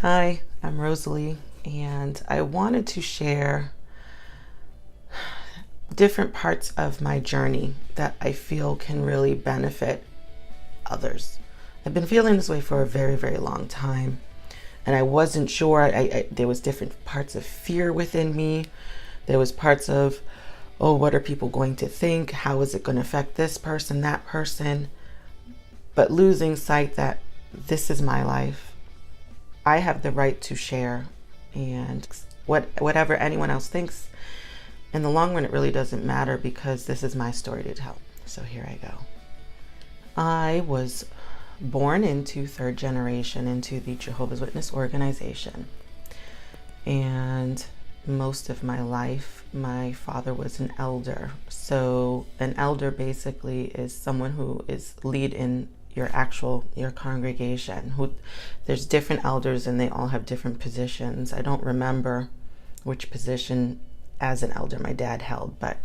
Hi, I'm Rosalie, and I wanted to share different parts of my journey that I feel can really benefit others. I've been feeling this way for a very, very long time, and I wasn't sure. There was different parts of fear within me. There was parts of, oh, what are people going to think? How is it going to affect this person, that person? But losing sight that this is my life. I have the right to share, and whatever anyone else thinks, in the long run, it really doesn't matter because this is my story to tell. So here I go. I was born into third generation into the Jehovah's Witness organization, and most of my life, my father was an elder. So an elder basically is someone who is lead in your congregation. Who There's different elders and they all have different positions. I don't remember which position as an elder my dad held, but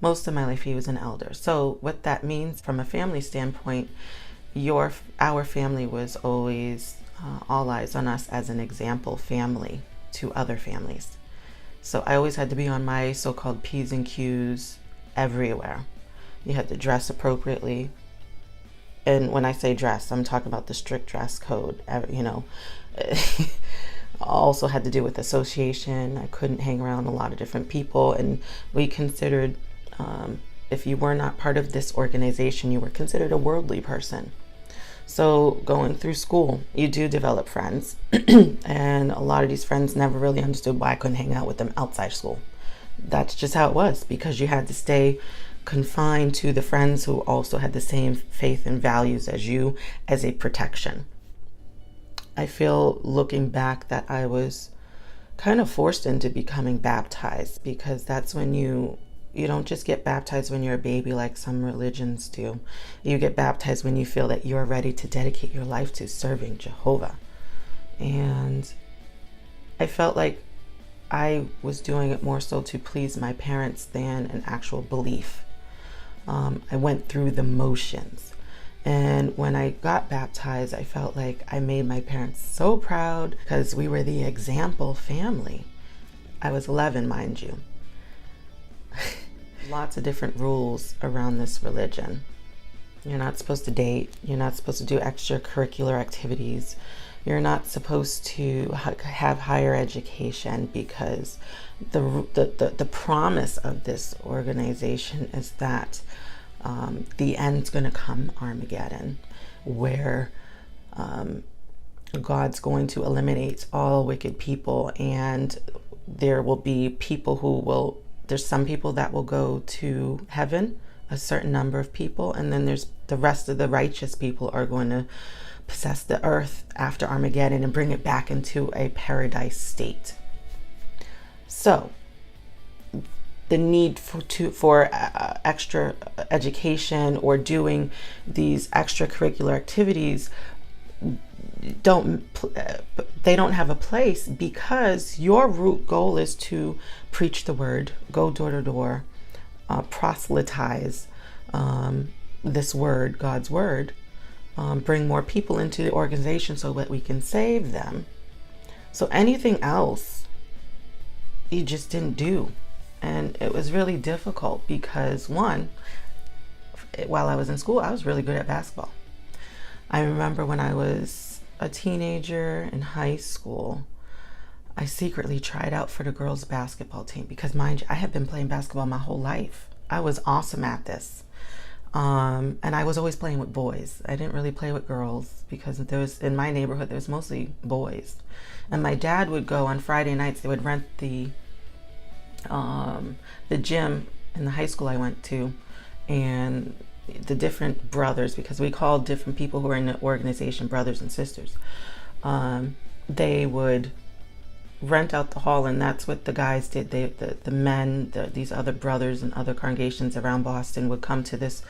most of my life he was an elder. So what that means from a family standpoint, our family was always all eyes on us as an example family to other families. So I always had to be on my so-called P's and Q's everywhere. You had to dress appropriately. And when I say dress, I'm talking about the strict dress code, also had to do with association. I couldn't hang around a lot of different people. And we considered, if you were not part of this organization, you were considered a worldly person. So going through school, you do develop friends. And a lot of these friends never really understood why I couldn't hang out with them outside school. That's just how it was, because you had to stay confined to the friends who also had the same faith and values as you, as a protection. I feel looking back that I was kind of forced into becoming baptized, because that's when you don't just get baptized when you're a baby like some religions do. You get baptized when you feel that you're ready to dedicate your life to serving Jehovah. And I felt like I was doing it more so to please my parents than an actual belief. I went through the motions. And when I got baptized, I felt like I made my parents so proud because we were the example family. I was 11, mind you. Lots of different rules around this religion. You're not supposed to date. You're not supposed to do extracurricular activities. You're not supposed to have higher education, because the promise of this organization is that the end's going to come, Armageddon, where God's going to eliminate all wicked people, and there will be people there's some people that will go to heaven, a certain number of people, and then there's the rest of the righteous people are going to possess the earth after Armageddon and bring it back into a paradise state. So the need for extra education or doing these extracurricular activities don't have a place, because your root goal is to preach the word, go door to door, proselytize this word, God's word, bring more people into the organization so that we can save them. So anything else you just didn't do. And it was really difficult because, one, while I was in school, I was really good at basketball. I remember when I was a teenager in high school, I secretly tried out for the girls' basketball team because, mind you, I had been playing basketball my whole life. I was awesome at this. And I was always playing with boys. I didn't really play with girls because in my neighborhood, there was mostly boys. And my dad would go on Friday nights. They would rent the gym in the high school I went to, and the different brothers, because we called different people who were in the organization brothers and sisters. They would rent out the hall, and that's what the guys did. The men, these other brothers and other congregations around Boston would come to this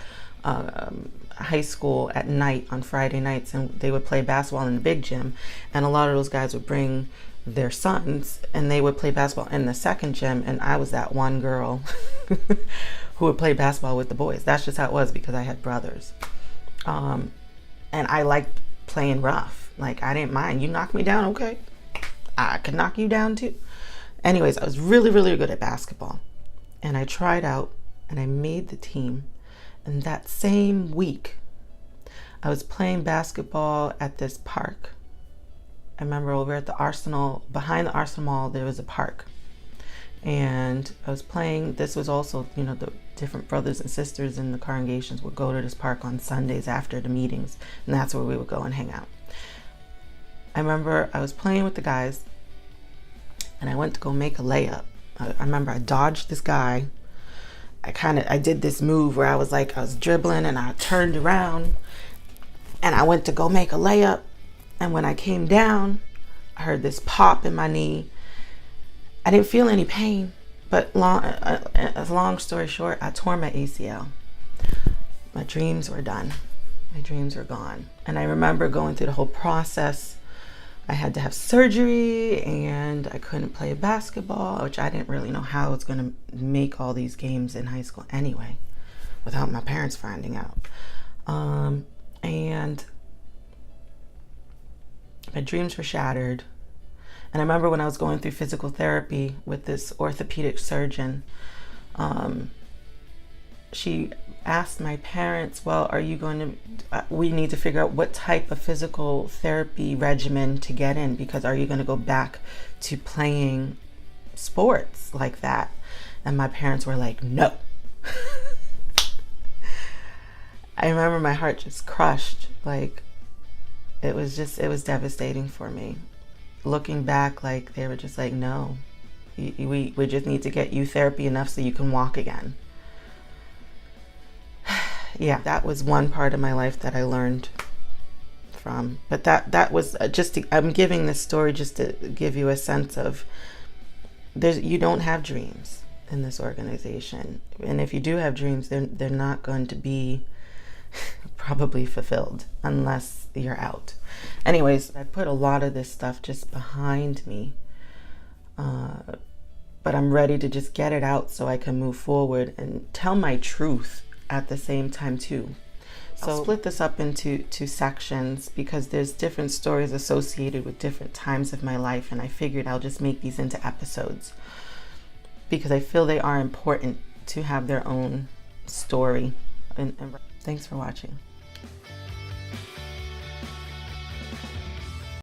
high school at night on Friday nights, and they would play basketball in the big gym. And a lot of those guys would bring their sons, and they would play basketball in the second gym. And I was that one girl who would play basketball with the boys. That's just how it was, because I had brothers. And I liked playing rough. Like, I didn't mind. You knock me down, okay. I could knock you down too. Anyways, I was really, really good at basketball. And I tried out and I made the team. And that same week, I was playing basketball at this park. I remember over at the Arsenal, behind the Arsenal Mall, there was a park. And I was playing, this was also, the different brothers and sisters in the congregations would go to this park on Sundays after the meetings. And that's where we would go and hang out. I remember I was playing with the guys and I went to go make a layup. I remember I dodged this guy. I did this move where I was dribbling and I turned around and I went to go make a layup. And when I came down, I heard this pop in my knee. I didn't feel any pain, but long story short, I tore my ACL. My dreams were done. My dreams were gone. And I remember going through the whole process. I had to have surgery and I couldn't play basketball, which I didn't really know how I was going to make all these games in high school anyway, without my parents finding out. And my dreams were shattered. And I remember when I was going through physical therapy with this orthopedic surgeon, she asked my parents, well, we need to figure out what type of physical therapy regimen to get in, because are you going to go back to playing sports like that? And my parents were like, no. I remember my heart just crushed. It was devastating for me. Looking back, they were just like, no, we just need to get you therapy enough so you can walk again. Yeah, that was one part of my life that I learned from. But that was I'm giving this story just to give you a sense of you don't have dreams in this organization. And if you do have dreams, they're not going to be probably fulfilled unless you're out. Anyways, I put a lot of this stuff just behind me. But I'm ready to just get it out so I can move forward and tell my truth at the same time too. So I'll split this up into two sections because there's different stories associated with different times of my life, and I figured I'll just make these into episodes because I feel they are important to have their own story. And thanks for watching.